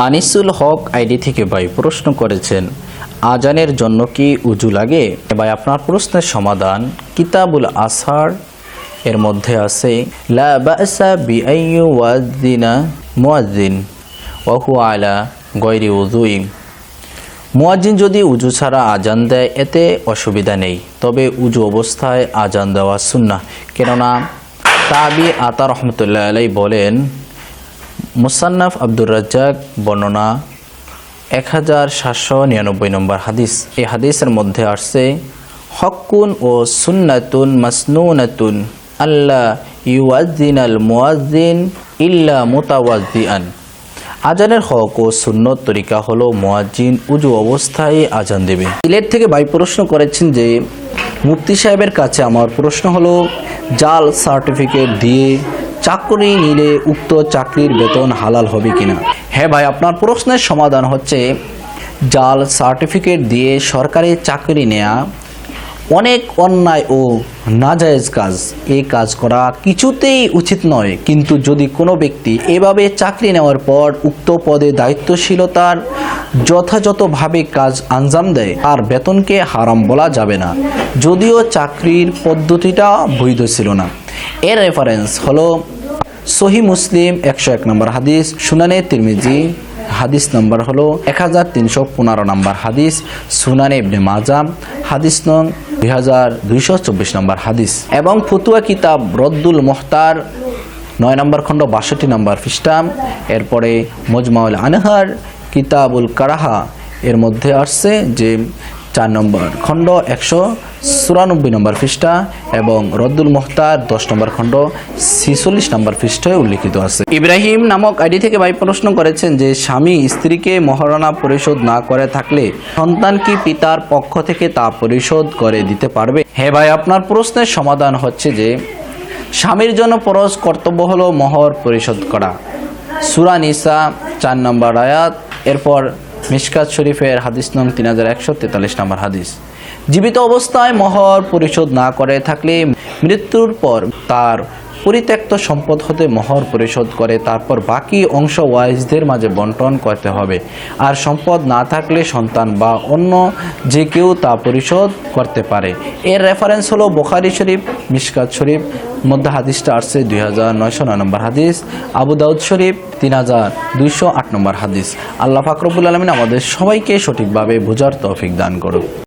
আনিসুল হক ID থেকে ভাই প্রশ্ন করেছেন, আজানের জন্য কি উজু লাগে? ভাই আপনার প্রশ্নের সমাধান কিতাবুল আসহার এর মধ্যে আছে, লা বাসা বিআইয়ুয়াযিনা মুয়াজ্জিন ওয়া হুয়া আলা গায়রি উযুইন। মুয়াজ্জিন যদি উজু ছাড়া আজান দেয় এতে অসুবিধা নেই, তবে উজু অবস্থায় আজান দেওয়া সুন্নাহ। কেননা তাবি আতা রহমতুল্লাহ আলাইহি বলেন, মুসান্নাফ আব্দুর রাজ্জাক বর্ণনা 1799 নম্বর হাদিস। এই হাদিসের মধ্যে আসছে, হক্কুন ও সুন্নাতুন মাসনুনাতুন আল্লাহ ইউয়াজ্জিনাল মুয়াজ্জিন ইল্লা মুতাওয়াজ্জিআন। আজানের হক ও সুন্নত তরিকা হলো মুয়াজ্জিন উজু অবস্থায় আজান দেবে। সিলেট থেকে ভাই প্রশ্ন করেছেন যে, মুফতি সাহেবের কাছে আমার প্রশ্ন হলো, জাল সার্টিফিকেট দিয়ে চাকরি নিলে উক্ত চাকরির বেতন হালাল হবে কিনা? হ্যাঁ ভাই, আপনার প্রশ্নের সমাধান হচ্ছে, জাল সার্টিফিকেট দিয়ে সরকারি চাকরি নেওয়া অনেক অন্যায় ও নাজায়েজ কাজ। এই কাজ করা কিছুতেই উচিত নয়। কিন্তু যদি কোনো ব্যক্তি এভাবে চাকরি নেওয়ার পর উক্ত পদে দায়িত্বশীলতার যথাযথভাবে কাজ আঞ্জাম দেয়, আর বেতনকে হারাম বলা যাবে না, যদিও চাকরির পদ্ধতিটা বৈধ ছিল না। এর রেফারেন্স হলো সহি মুসলিম 101 নম্বর হাদিস, সুনানে তিরমিজি হাদিস নম্বর হলো 1315 নম্বর হাদিস, সুনানে ইবনে মাজাহ হাদিস নং 2224 নম্বর হাদিস, এবং ফতুয়া কিতাব রদ্দুল মুহতার 9 নম্বর খণ্ড 62 নম্বর পৃষ্ঠা। এরপরে মুজমাউল আনহার কিতাবুল কারাহা এর মধ্যে আসছে যে 4 নম্বর খণ্ড 194 নম্বর পৃষ্ঠা, এবং রদ্দুল মুহতার 10 নম্বর খণ্ড 46 নম্বর পৃষ্ঠায় উল্লিখিত আছে। ইব্রাহিম নামক আইডি থেকে ভাই প্রশ্ন করেছেন যে, স্বামী স্ত্রীকে মহারণা পরিশোধ না করে থাকলে সন্তান কি পিতার পক্ষ থেকে তা পরিশোধ করে দিতে পারবে? হ্যাঁ ভাই, আপনার প্রশ্নের সমাধান হচ্ছে যে, স্বামীর জন্য ফরজ কর্তব্য হলো মোহর পরিশোধ করা। সূরা নিসা 4 নম্বর আয়াত। এরপর মিশকাত শরীফের হাদিস নং 3143 নম্বর হাদিস। জীবিত অবস্থায় মোহর পরিশোধ না করে থাকলে মৃত্যুর পর তার পরিত্যক্ত সম্পদ হতে মোহর পরিশোধ করে তারপর বাকি অংশ ওয়ারিসদের মাঝে বন্টন করতে হবে। আর সম্পদ না থাকলে সন্তান বা অন্য যে কেউ তা পরিশোধ করতে পারে। এর রেফারেন্স হলো বুখারী শরীফ, মিশকাত শরীফ মধ্যে হাদিসটা আসছে 2909 নম্বর হাদিস, আবু দাউদ শরীফ 3208 নম্বর হাদিস। আল্লাহ পাক রব্বুল আলামিন আমাদের সবাইকে সঠিকভাবে বোঝার তৌফিক দান করুক।